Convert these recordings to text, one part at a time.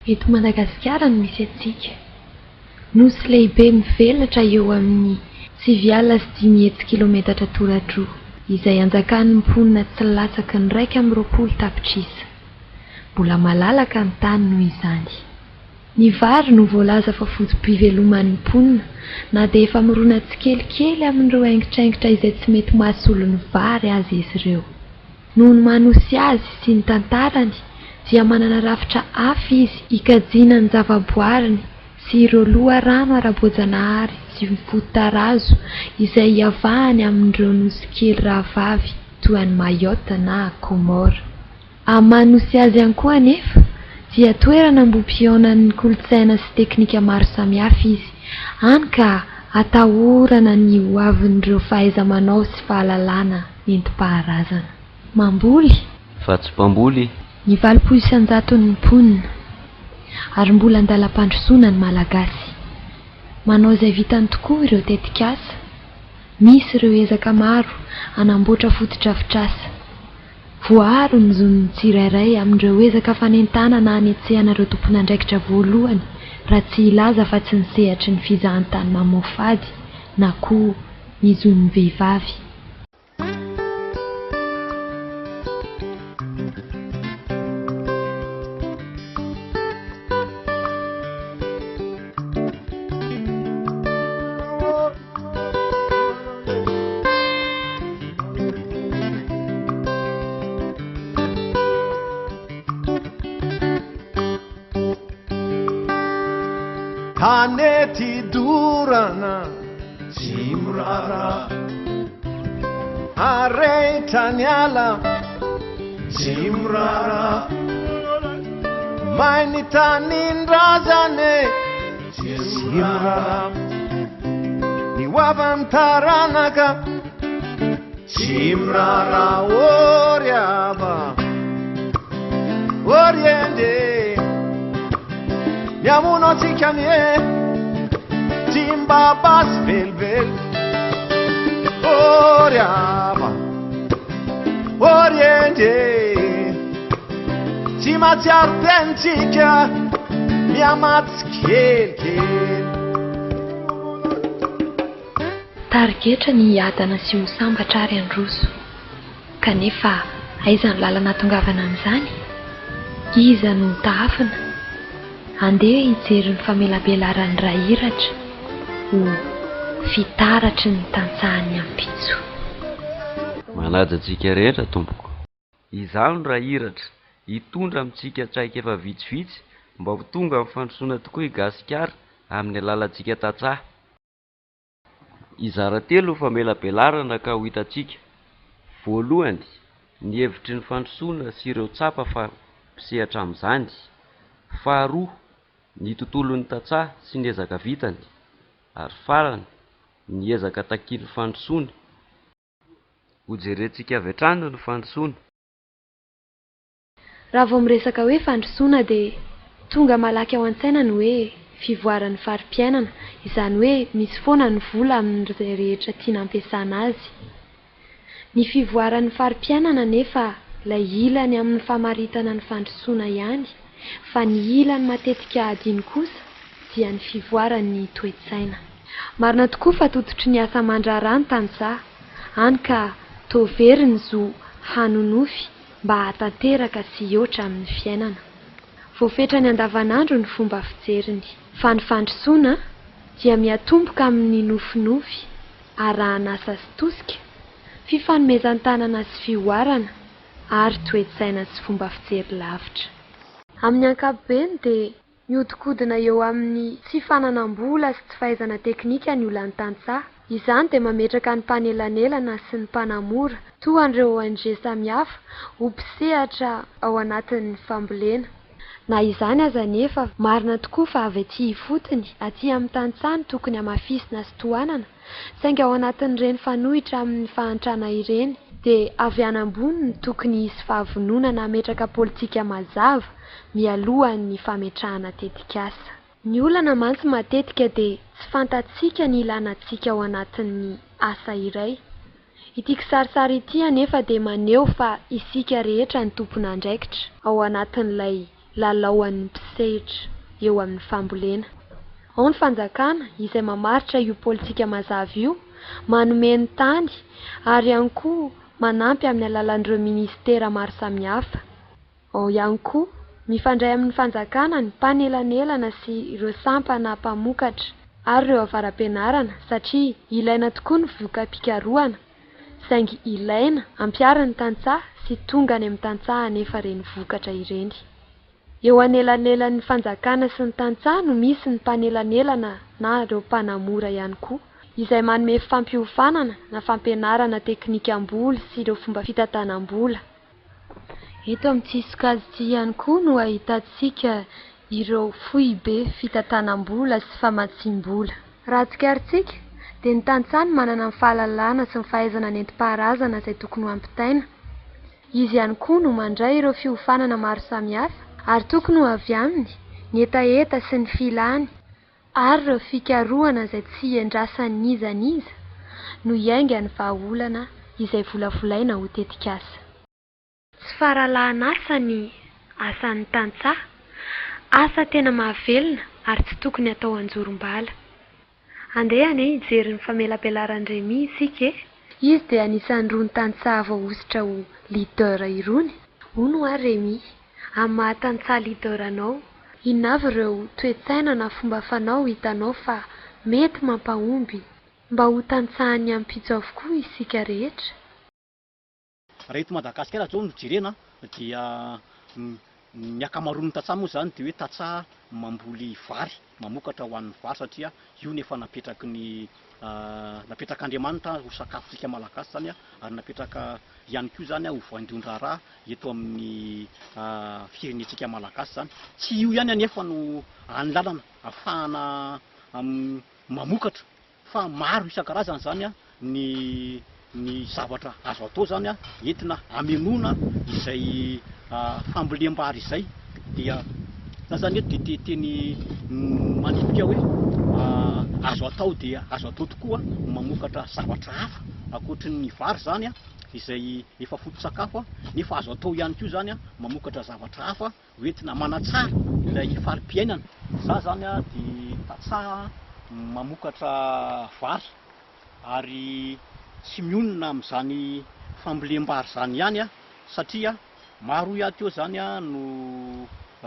Eto Madagasikara no misy antsika. Nosy lehibe mivelatra eo amin'ny 7.5 kilometatra toradroa, izay anjakan'ny mponina tsy latsaky ny 120 tapitrisa. Mbola malalaka ny tany noho izany. Ny vary no voalaza fa fotom-piveloman'ny mponina, na dia efa mirona tsikelikely amin'ireo haingotraingotra izay tsy mety mahasolo ny vary azy izy ireo. Noho ny manosy azy sy ny tantarany, dia manana rafitra hafa izy ikajiana ny zavaboariny sy ireo loharano ara-boajanahary sy foto-tarazo izay iavahany amin'ireo nosy kely rahavavy toy ny Mayotte na Comore. Amin'ny manosy azy ihany koa anefa dia toerana mbom-pionan'ny kolontsaina sy teknika maro samihafa izy, hany ka atahorana ny hoavin'ireo fahaiza-manao sy fahalalana nentim-paharazana. Mamboly fa tsy mpamboly ny 700 ny mponina, ary mbola andalam-pandrosoana ny malagasy. Manao izay vitany tokoa ireo tetikasa. Misy ireo ezaka maro anamboatra foto-drafitrasa. Voaro ny zon'ny tsirairay amin'ireo ezaka fanentana na hanetsehana ireo tompon'andraikitra voalohany, raha tsy ilaza fa tsy ny sehatry ny fizahantany mamofady na koa ny zon'ny vehivavy. Haneti durana Zimrara Areitanyala Zimrara Mainitaninrazane Zimrara Niwavantaranaka Zimrara Oriaba Oriende Yamuno tikanie Timbabas velvel Oriaba Oriente Timatsiartentika Miamatskelkel. Tarigetra ny adana sy mosambatra ary androso, kanefa aiza ny lalana tongavana amin'izany? Iza no tahafana? Andeha hijery ny famelabelaran'ny rahiratra ho fitaratry ny tantsahany ampitso. Manaja antsika rehetra tompoko. Izao ny rahiratra hitondra amintsika traika efa vitsivitsy mba ho tonga amin'ny fandrosoana tokoa i Gasikara amin'ny alalantsika tantsaha. Izara telo ho famelabelarana ka ho hitantsika. Voalohany, ny hevitry ny fandrosoana sy ireo tsapa fa mpisehatra amin'izany. Faharoa, ny tontolon'ny tantsaha sy ny ezaka vitany. Ary farany, ny ezaka takiry ny fandrosoana. Ho jerentsika avy hatrany ny fandrosoana. Raha vao miresaka hoe fandrosoana dia tonga malaky ao an-tsaina ny hoe fivoaran'ny fari-piainana, izany hoe misy foana ny vola amin'izay rehetra tiana ampiasana azy. Ny fivoaran'ny fari-piainana nefa ilay ilany amin'ny famaritana ny fandrosoana ihany, fa ny ilany matetika adiny kosa dia ny fivoaran'ny toe-tsaina. Marina tokoa fa tototry ny asa mandraharaha ny tantsaha, hany ka toa very ny zo hanonofy mba hatanteraka sy hihoatra amin'ny fiainana. Voafetra ny andavanandro ny fomba fijeriny, fa ny fandrosoana dia miatomboka amin'ny nofinofy, arahana asa sy tosika, fifanomezan-tanana sy fihoarana, ary toe-tsaina sy fomba fijery lavitra. Amin'ny ankapobeny dia mihodinkodina eo amin'ny tsy fananam-bola sy tsy fahaizana teknika ny olan'ny tantsaha. Izany dia mametraka ny mpanelanelana sy ny mpanamora toa an'ireo ONG samihafa ho mpisehatra ao anatin'ny fambolena. Na izany aza nefa marina tokoa fa avy aty ifotony aty amin'ny tantsaha ny tokony hamafisina sy tohanana, saingy ao anatin'ireny fanohitra amin'ny fahantrana ireny dia avy any ambony ny tokony hisy fahavononana hametraka politika mazava mialohan'ny fametrahana tetikasa. Ny olana mantsy matetika dia tsy fantatsika ny ilanantsika ao anatin'ny asa iray. Ity kisarisary ity anefa dia maneho fa isika rehetra ny tompon'andraikitra ao anatin'ilay lalaoan'ny mpisehitra eo amin'ny fambolena. Ao ny fanjakana izay mamaritra io politika mazava io, manome ny tany ary ihany koa manampy amin'ny alalan'ireo ministera maro samihafa. Ao ihany koa mifandray amin'ny fanjakana ny mpanelanelana sy ireo sampana mpamokatra ary ireo avaram-pianarana satria ilaina tokoa ny voka-pikarohana saingy ilaina ampiarany tantsaha sy tonga any amin'ny tantsaha anefa ireny vokatra ireny. Eo anelanelan'ny fanjakana sy ny tantsaha no misy ny mpanelanelana na ireo mpanamora ihany koa izay manome fampiofanana na fampianarana teknikamboly sy ireo fomba fitantanam-bola. Eto amin'ity sokajy ity ihany koa no ahitantsika ireo foibe fitantanam-bola sy famatsiam-bola. Raha tsikarintsika dia ny tantsaha no manana ny fahalalana sy ny fahaizana nentim-paharazana izay tokony ho ampitaina. Izy ihany koa no mandray ireo fiofanana maro samihafa ary tokony ho avy aminy ny etaeta sy ny filany ary ireo fikarohana izay tsy iandrasan'ny iza n'iza no hiainga ny vahaolana izay volavolaina ho tetikasa. Tsy fahalalahana asa ny asan'ny tantsaha, asa tena mahavelona ary tsy tokony atao anjorom-bala. Andeha hijery ny famelabelaran-dremy isika. Izy dia anisan'ny rony tantsaha voaositra ho leader irony. Hono ary Remy, amin'ny mahatantsaha leader anao, inona avy ireo toe-tsaina na fomba fanao hitanao fa mety mampahomby mba ho tantsahany ampitso avokoa isika rehetra? Raha eto Madagasikara zao no jerena dia ny akamaroan'ny tantsaha moa zany dia hoe tantsaha mamboly vary, mamokatra ho an'ny vary satria io nefa napetraka Andriamanitra ho sakafontsika malagasy zany ary napetraka ihany koa zany ho voandondrara eto amin'ny firenentsika malagasy zany. Tsy io ihany anefa no any lalana ahafahana mamokatra fa maro isan-karazany zany ny zavatra azo atao zany entina hamelona izay fambolem-bary izay. Dia zany eto dia teny manipika hoe azo atao dia azo atao tokoa mamokatra zavatra hafa ankoatrin'ny vary zany izay efa foto-tsakafo nefa azo atao ihany koa zany mamokatra zavatra hafa hoentina manatsara ilay farim-piainana. Za zany dia tantsaha mamokatra vary ary tsy mionona amin'izany fambolem-bary zany ihany satria maro ihany teo zany no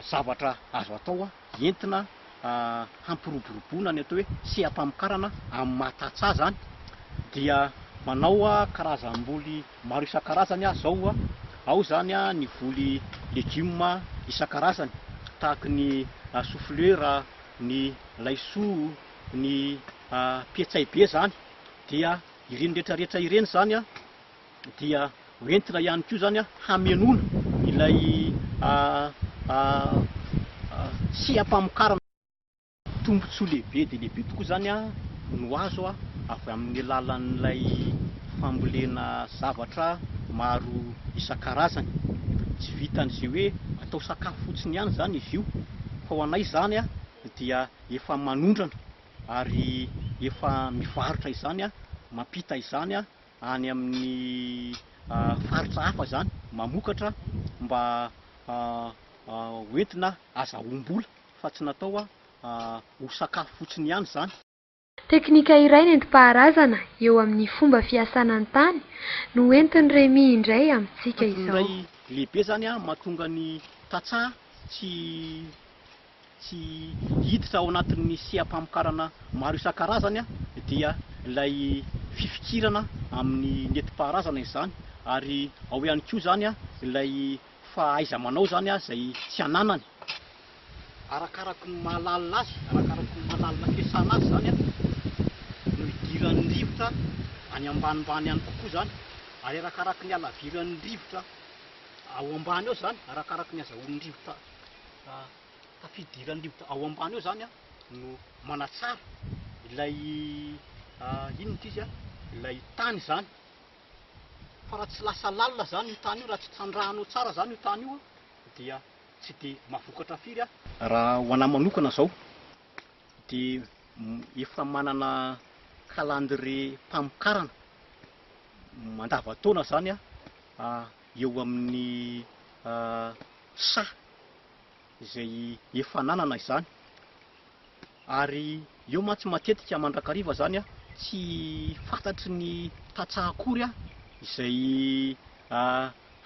zavatra azo atao entina hampiroboroboana ny atao hoe seha-pamokarana amin'ny mahatantsaha zany. Dia manao karazam-boly maro isan-karazany zao ao zany ny voly legioma isan-karazany tahaka ny soflera, ny laisoa, ny petsaibe zany. Dia ireny rehetrarehetra ireny zany dia hoentina ihany koa zany hamenona ilay seha-pamokarana tombotsoa lehibe dia lehibe tokoa zany no azo avy amin'ny alalan'ilay fambolena zavatra maro isan-karazany. Tsy vitan'izay hoe atao sakafo fotsiny ihany zany izy io fa ho anay zany dia efa manondrana ary efa mivarotra izany mampita izany any amin'ny faritra hafa zany, mamokatra mba hoentina azahoam-bola fa tsy natao ho sakafo fotsiny ihany zany. Teknika iray nentim-paharazana eo amin'ny fomba fiasana ny tany no entin'ny Remy indray amintsika izao. Ray lehibe zany mahatonga ny tantsaha tsy hiditra ao anatin'ny seha-pamokarana maro isan-karazany dia ilay fifikirana amin'ny nentim-paharazana izany ary ao ihany koa zany ilay fahaiza-manao zany izay tsy ananany. Arakaraky ny mahalalina azy, arakaraky ny mahalalina fiasana azy zany no idiran'ny rivotra any ambanimbany ihany kokoa zany ary arakaraky ny halaviran'ny rivotra ao ambany eo zany, arakaraky ny azahoan'ny rivotra tafidiran'ny rivotra ao ambany eo zany no manatsara ilay inona izy ilay tany zany. Fa raha tsy lasa lalina zany io tany io, raha tsy trandrahanao tsara zany io tany io dia tsy dia mahavokatra firy raha ho anahy manokana zao. Dia efa manana calendrier mpamokarana mandavataona zany eo amin'ny izay efa nanana izany. Ary eo mantsy matetika mandrakariva zany a tsy fantatry ny tatsaha akory a izay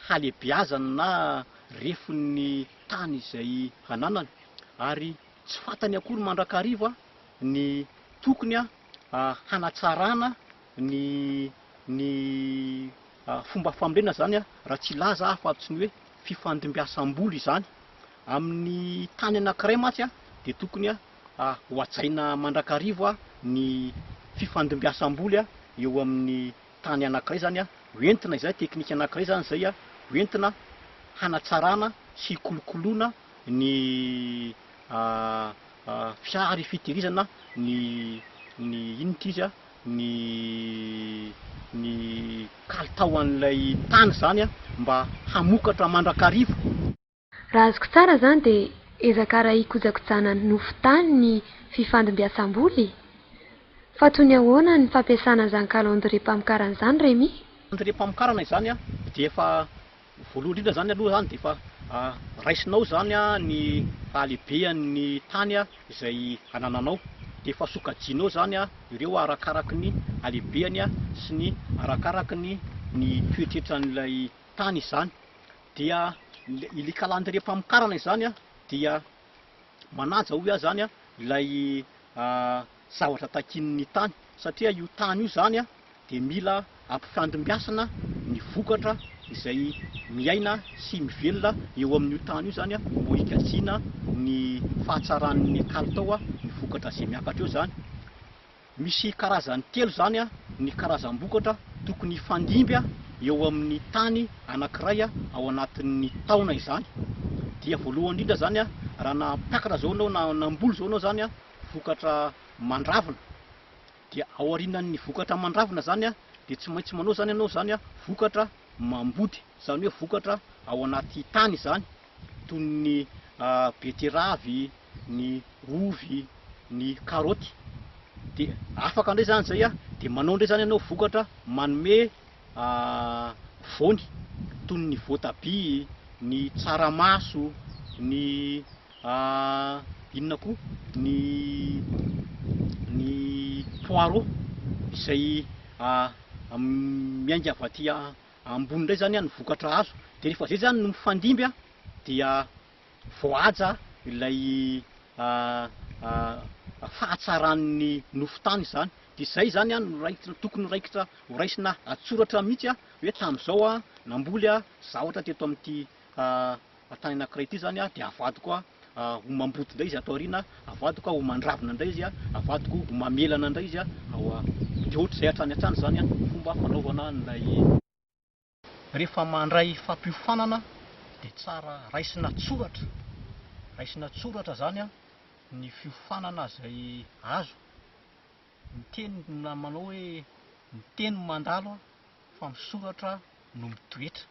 halebiazana na refon'ny tany izay hananany, ary tsy fantany akory mandrakariva ny tokony a hanatsarana ny fomba fambolena zany a raha tsy laza afa-tsy ny hoe fifandimbiasam-boly izany. Amin'ny tany anankiray matsy a de tokony a hoajaina mandrakariva ny fifandimbiasam-boly a eo amin'ny tany anankiray zany a, hoentina izay teknika anankiray zany zay a, hoentina hanatsarana sy kolokoloana ny fiary fitehirizana ny inona ty izy a ny kalitao an'ilay tany zany a mba hamokatra mandrakariva. Raha azoko tsara zany de ezaka raha hikojakojana ny nofo-tany ny fifandimbiasam-boly. Fa toy ny ahoana ny fampiasana zany calendrier-pamokarana zany Remy? Calendrier-pamokarana izany a de efa voalohany indrindra zany aloha zany de efa raisinao zany a ny halebean'ny tany a izay anananao, de efa sokajianao zany a ireo arakaraky ny halebeany a sy ny arakaraky ny toetretran'ilay tany izany. Dia ilay calendrier-pamokarana izany a dia manaja hoy zany a ilay zavatra takin'ny tany, satria io tany io zany a de mila ampifandimbiasana ny vokatra izay miaina sy mivelona eo amin'io tany io zany a, mbo hikajiana ny fahatsaran'ny kalitao a ny vokatra izay miakatra eo zany. Misy karazany telo zany a ny karazam-bokatra tokony hifandimby a eo amin'ny tany anankiray a ao anatin'ny taona izany. Dia voalohany indrindra zany a raha nampiakatra zao anao na namboly zao anao zany a vokatra mandravina, dia ao aorinan'ny vokatra mandravina zany a de tsy maintsy manao zany ianao zany a vokatra mambody, zany hoe vokatra ao anaty tany zany, toy ny beteravy, ny ovy, ny karaoty. De afaka indray zany zay a de manao indray zany ianao vokatra manome voany, toy ny voatabia, ny tsaramaso, ny inona koa ny poireau izay miainga avy aty ambony indray zany a ny vokatra azo. De rehefa zay zany no mifandimby a dia voahaja ilay fahatsaran'ny nofo-tany zany. De zay zany a no tokony raikitra horaisina atsoratra mihitsy a hoe tamin'izao a namboly a zavatra teto amin'ity tany anankiray ity zany a, de avadiko ho mambody indray izy atao aoriana, avadiko ho mandravina indray izy a, avadiko ho mamelana indray izy a, de ohatr'izay hatrany hatrany zany a fomba fanaovana an'ilay. Rehefa mandray fampiofanana de tsara raisina tsoratra zany a ny fiofanana zay azo. Miteny na manao hoe miteny mandalo fa misoratra no mitoetra.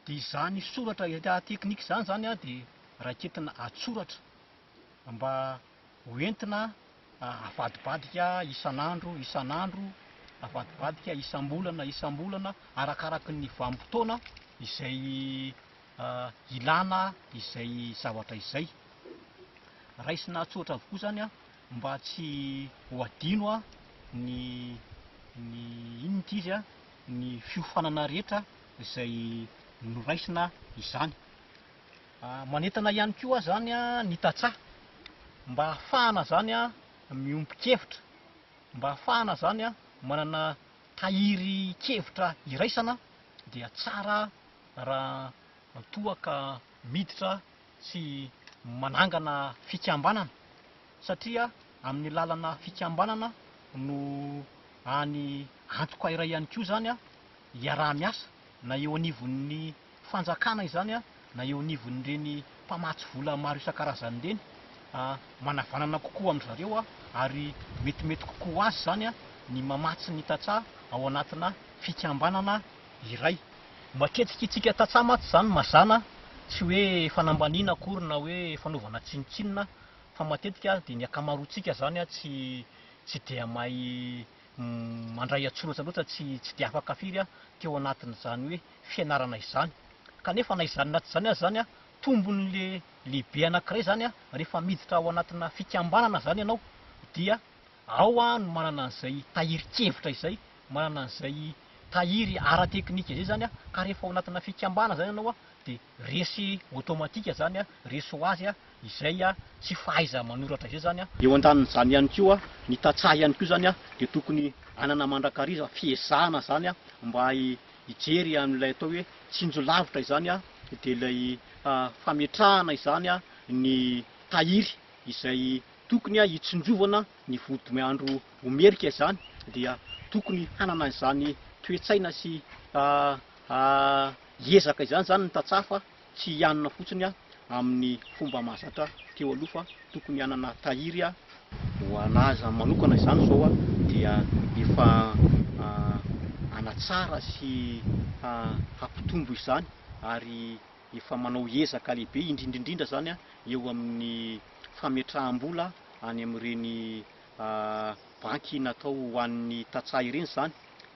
De izany soratra teknika zany a de raiketina atsoratra mba hoentina avadibadika isan'andro, avadibadika isam-bolana arakaraky ny vanim-potoana izay ilana izay zavatra izay. Raisina atsoratra avokoa zany a mba tsy ho adino ny inona ty izy a ny fiofanana rehetra izay noraisina izany. Manentana ihany koa zany a ny tatsaha mba ahafahana zany a miombon-kevitra, mba ahafahana zany a manana tahiry kevitra iraisana, dia tsara raha toa ka miditra sy manangana fikambanana, satria amin'ny lalana fikambanana no any antoka iray ihany koa zany a iaraha-miasa na eo anivon'ny fanjakana izany a, na eo anivon'ireny mpamatsy vola maro isan-karazany ireny, manavanana kokoa amin'zareo a, ary metimety kokoa azy zany a ny mamatsy ny tatsaha ao anatina fikambanana iray. Matetika itsika tatsaha matsy zany mazana, tsy hoe fanambaniana akory na hoe fanaovana tsinitsinina, fa matetika de ny akamaroantsika zany a tsy dia mahay mandray atsoratra loatra, tsy dia afaka firy teo anatin'izany hoe fianarana izany. Kanefa na izany na tsy izany azy zany a tombon'le lehibe anankiray zany a rehefa miditra ao anatina fikambanana zany ianao dia ao a no manana an'izay tahirin-kevitra izay, manana an'izay tahiry ara-teknika izay zany a, ka rehefa ao anatina fikambana zany ianao a de resy automatika zany a, resy ho azy a izay a tsy fahaiza manoratra izay zany a. Eo andanin'izany ihany koa ny tantsaha ihany koa zany a de tokony anana mandrakariza fiezahana zany a mba hijery amin'ilay atao hoe tsinjolavitra izany a, de ilay fametrahana izany a ny tahiry izay tokony a hitsinjovana ny vodimeandro omerika izany, dia tokony hanana izany toetsaina sy ezaka izany zany ny tantsaha fa tsy hianona fotsiny a amin'ny fomba mahazatra teo aloha fa tokony hanana tahiry a ho anazy manokana izany zao a dia efa anatsara sy hampitombo izany ary efa manao ezaka lehibe indrindrindrindra zany a eo amin'ny fametraham-bola any amin'ireny banky natao ho an'ny tantsaha ireny zany,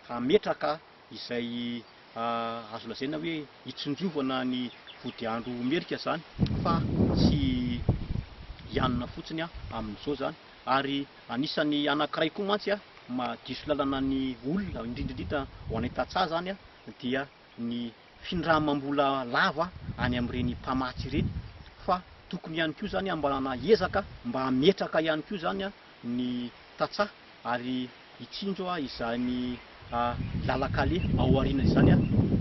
hametraka izay azo lazaina hoe hitsinjovana ny vodiandro omerika zany fa tsy hianona fotsiny a amin'izao zany. Ary anisany anankiray koa mantsy a diso lalana ny olona indrindrindrindra ho an'ny tantsaha zany a dia ny findramam-bola lava any amin'ireny mpamatsy ireny, fa tokony ihany koa zany ambanana ezaka mba hametraka ihany koa zany a ny tantsaha ary hitsinjo a izany lalakale ao aoriana izany a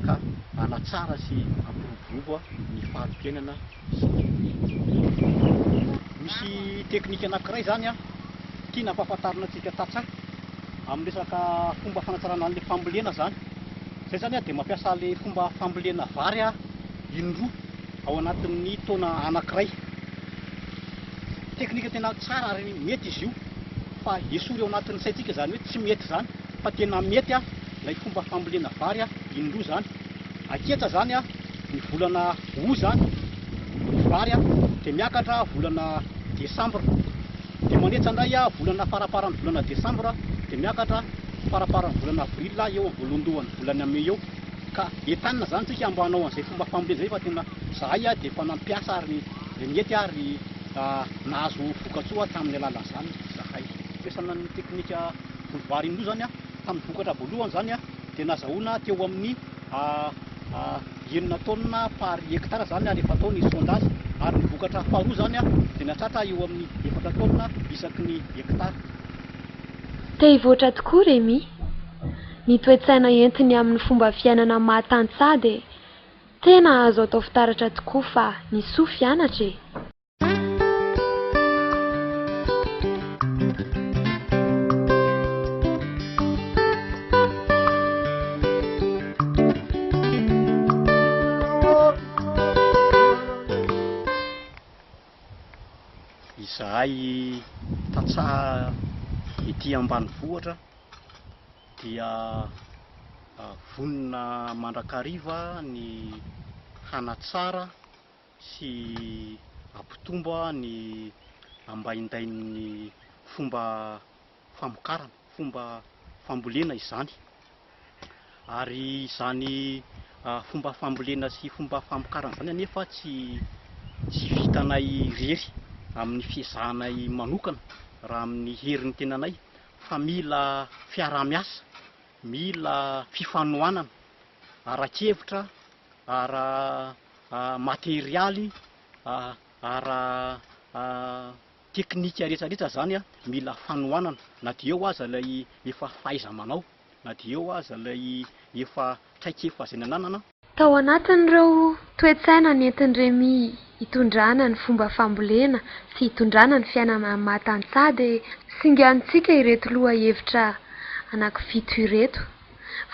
ka anatsara sy ampiroborobo a ny faharom-piainana. Misy teknika anankiray zany a tiana ampahafantarina antsika tantsaha amin'ny resaka fomba fanatsarana an'le fambolena zany. Zay zany a de mampiasa le fomba fambolena vary a indroa ao anatin'ny taona anankiray. Teknika tena tsara ary mety izy io fa esory ao anatin'ny saitsika zany hoe tsy mety zany fa tena mety a lay fomba fambolena vary a indroa zany. Aketra zany a ny volana o zany vary a de miakatra volana desambra, de manetsa indray a volana faraparan'ny volana desambra de miakatra faraparan'ny volana avril eo amin'ny voalohandohan'ny volana mai eo. Ka entanina zany tsika mba hanao an'izay fomba fambolena zay fa tena zahay a de efa nampiasa ary mety ary nahazo vokatsoa tamin'ny alalan'izany zahay. Ampiasana ny teknika vary indroa zany a tamin'ny vokatra voalohany zany a de nazahoana teo amin'ny 9 taonina par hektara zany a rehefa atao ny sondage, ary ny vokatra faharoa zany a de natratra eo amin'ny 4 taonina isaky ny hektara. Te hivoatra tokoa Remy, ny toe-tsaina entiny amin'ny fomba fiainana mahatantsaha de tena azo atao fitaratra tokoa fa ny soa fianatra e. Izahay tantsaha ety ambanivohitra dia vonona mandrakariva ny hanatsara sy ampitomba ny ambaindain'ny fomba famokarana, fomba fambolena izany. Ary izany fomba fambolena sy fomba famokarana zany anefa tsy vitanay rery amin'ny fiezahanay manokana raha amin'ny herin'ny tenanay, fa mila fiarah-miasa, mila fifanohanana ara-kevitra, ara-materialy, teknika rehetrarehetra zany a mila fanohanana, na dia eo aza lay efa fahaiza manao, na dia eo aza lay efa traikefa zay nananana. Tao anatin'ireo toe-tsaina nentin'i Remy hitondrana ny fomba fambolena sy hitondrana ny fiainana mahatantsaha de singantsika ireto loha-hevitra anankifito ireto.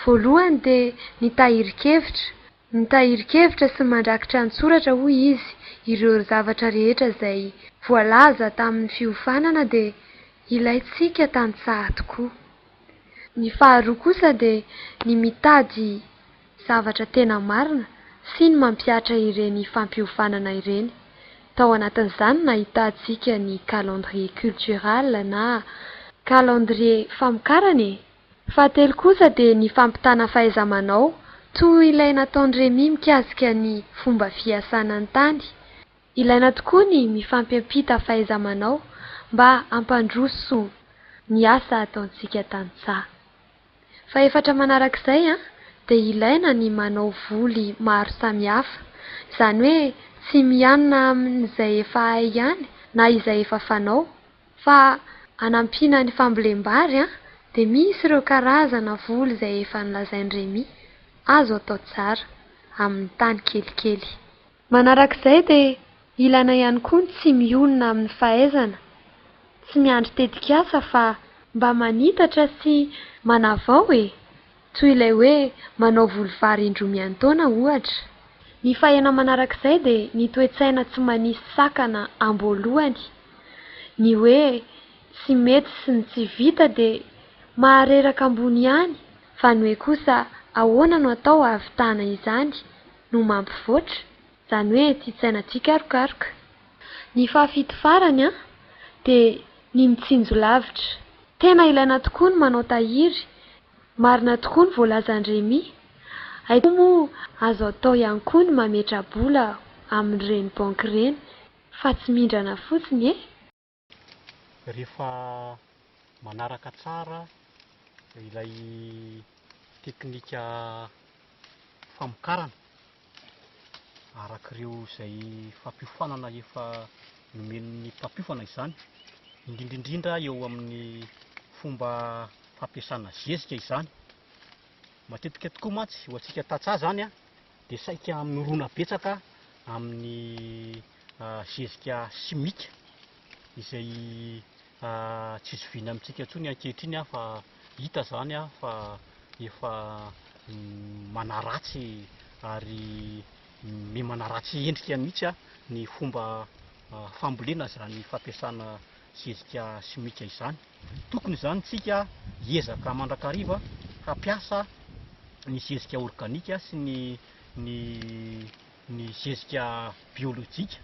Voalohany de ny tahirin-kevitra. Ny tahirin-kevitra sy mandrakitra an-tsoratra hoy izy ireo zavatra rehetra izay voalaza tamin'ny fiofanana de ilaitsika tantsaha tokoa. Ny faharoa kosa de ny mitady zavatra tena marina sy ny mampiatra ireny fampiofanana ireny. Tao anatin'izany nahitantsika ny calendrier culturel na calendrier famokarana. Fahatelo kosa de ny fampitana fahaiza-manao toy ilay nataon'i Remy mikasika ny fomba fiasana ny tany Ilaina tokoa ny mifampiampita fahaiza-manao mba hampandroso ny asa ataontsika tantsaha. Faefatra manarak'izay dia ilaina ny manao voly maro samihafa, izany hoe tsy mianona amin'izay efa hay ihany na izay efa fanao, fa hanampiana ny fambolem-bary dia misy ireo karazana voly izay efa nolazain'i Remy azo atao tsara amin'ny tany kelikely. Manarak'izay dia ilaina ihany koa ny tsy mionona amin'ny fahaizana, tsy miandry tetikasa fa mba manitatra sy manavao toy ilay hoe manao voly vary indroa miantoana ohatra. Ny fahena manarak'izay dia ny toe-tsaina tsy manisy sakana amboalohany, ny hoe tsy mety sy ny tsy vita dia mahareraka ambony ihany, fa ny hoe kosa ahoana no atao ahavitana izany no mampivoatra, izany hoe tia tsaina tia karokaroka. Ny fahafito farany dia ny mitsinjo lavitra. Tena ilaina tokoa ny manao tahiry, marina tokoa ny voalazan'i Remy. Aiky moa azo atao ihany koa ny mametra-bola amin'ireny banky ireny, fa tsy mindrana fotsiny Rehefa manaraka tsara ilay teknika famokarana arak'ireo izay fampiofanana efa nomen'ny mpapiofana izany, indrindraindrindra eo amin'ny fomba fampiasana zezika izany. Matetika tokoa mantsy ho antsika tantsaha zany dia saika minoroana betsaka amin'ny zezika simika izay tsy zoviana amintsika intsony ankehitriny fa hita zany fa efa manaratsy ary manaratsy endrika mihitsy ny fomba fambolena zany fampiasana zezika simika izany. Tokony zany tsika hiezaka mandrakariva hampiasa ny zezika organika sy ny zezika biolojika,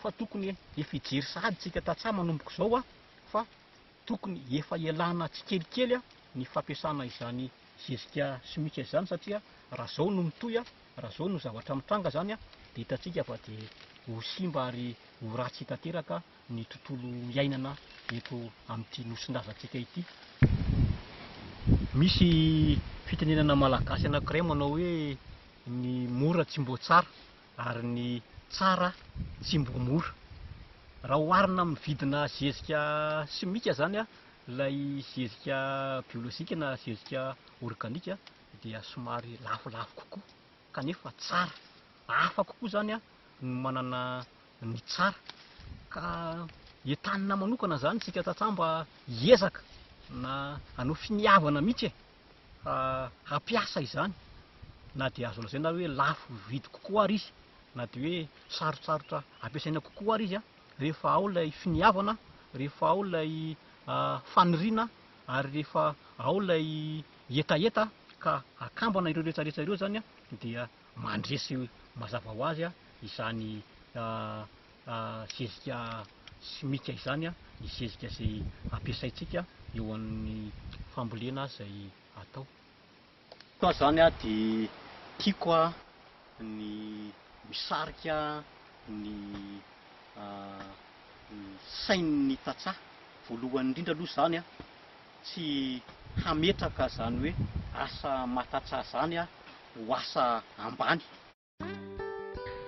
fa tokony efa hijery sahady tsika tantsaha manomboka izao fa tokony efa ialana tsikelikely ny fampiasana izany zezika simika izany, satria raha zao no mitohy, raha zao no zavatra mitranga zany dia hitantsika fa dia ho simba ary ho ratsy tanteraka ny tontolo iainana eto amin'ity nosin-drazantsika ity. Misy fitenenana malagasy anankiray manao hoe ny mora tsy mbo tsara ary ny tsara tsy mbo mora. Raha oharina amin'ny vidina zezika simika zany ilay zezika biolojika na zezika organika dia somary lafolafo kokoa, kanefa tsara, hafa kokoa zany no manana ny tsara. Ka entanina manokana zany tsika tantsaha mba hiezaka na hanao finiavana mihitsy hampiasa izany, na dia azo lazaina hoe lafo vidy kokoa ary izy, na dia hoe sarotsarotra ampiasaina kokoa ary izy rehefa ao ilay finiavana, rehefa ao ilay faniriana, ary rehefa ao ilay etaeta ka akambana ireo rehetrarehetra ireo zany dia mandresy mazava ho azy izany zezika simika izany, ny zezika izay ampiasaintsika eo amin'ny fambolena izay atao. Koa zany dia tiako ny misarika ny sain'ny tantsaha. Voalohany indrindra aloha zany tsy hametraka zany hoe asa mahatantsaha zany ho asa ambany.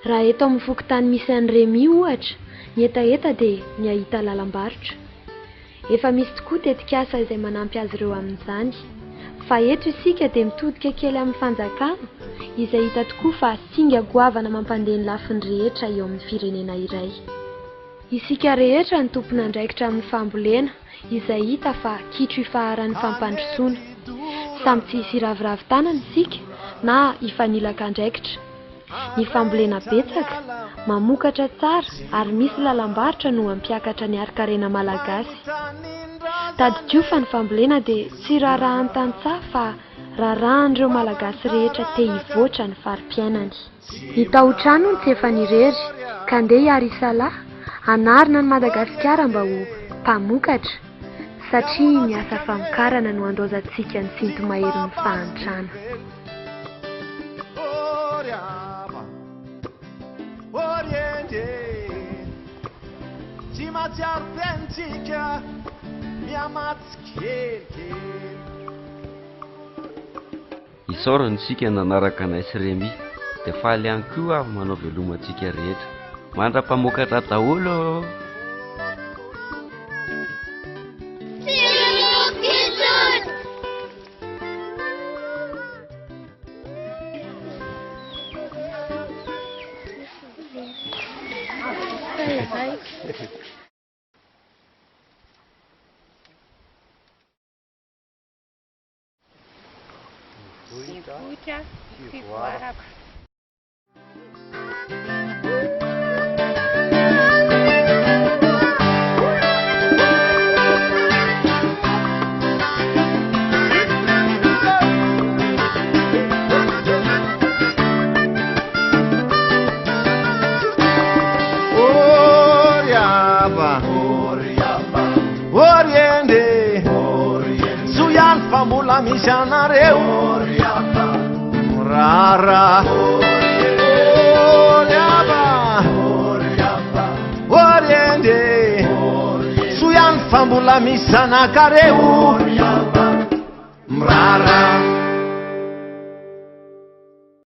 Raha eto amin'ny fokontany misy an'i Remy ohatra, ny etaeta dia ny ahita lalam-barotra. Efa misy tokoa tetikasa izay manampy azy ireo amin'izany, fa eto isika dia mitodika kely amin'ny fanjakana izay hita tokoa fa singa goavana mampandeha ny lafiny rehetra eo amin'ny firenena iray. Isika rehetra ny tompona andraikitra amin'ny fambolena izay hita fa kitro ifaharan'ny fampandrosoana. Samy tsy hisy iraviravy tanana isika na hifanilaka andraikitra. Ny fambolena betsaka, mamokatra tsara ary misy lalam-barotra no hampiakatra ny ari-karena malagasy. Tadidio fa ny fambolena dia tsy rarahan'ny tantsaha fa rarahan'ireo malagasy rehetra te hivoatra ny fari-piainany. Ny tao-trano ny tsy efa nirery, ka andeha hiary isalahy anarina ny Madagasikara mba ho mpamokatra, satria ny asa famokarana no andaozantsika ny sinto-maherin'ny fahantrana. Oriente miamatsiaro piantsika miamatsy kelikely isaorany sika nanaraka anay sy Remy dia faly ihany koa avy manao velomantsika rehetra mandra-pamokatra daholo. Escucha, Fivoara. Oriente Suyan famula misanareu Rara Oriente Suyan famula misanakareu Rara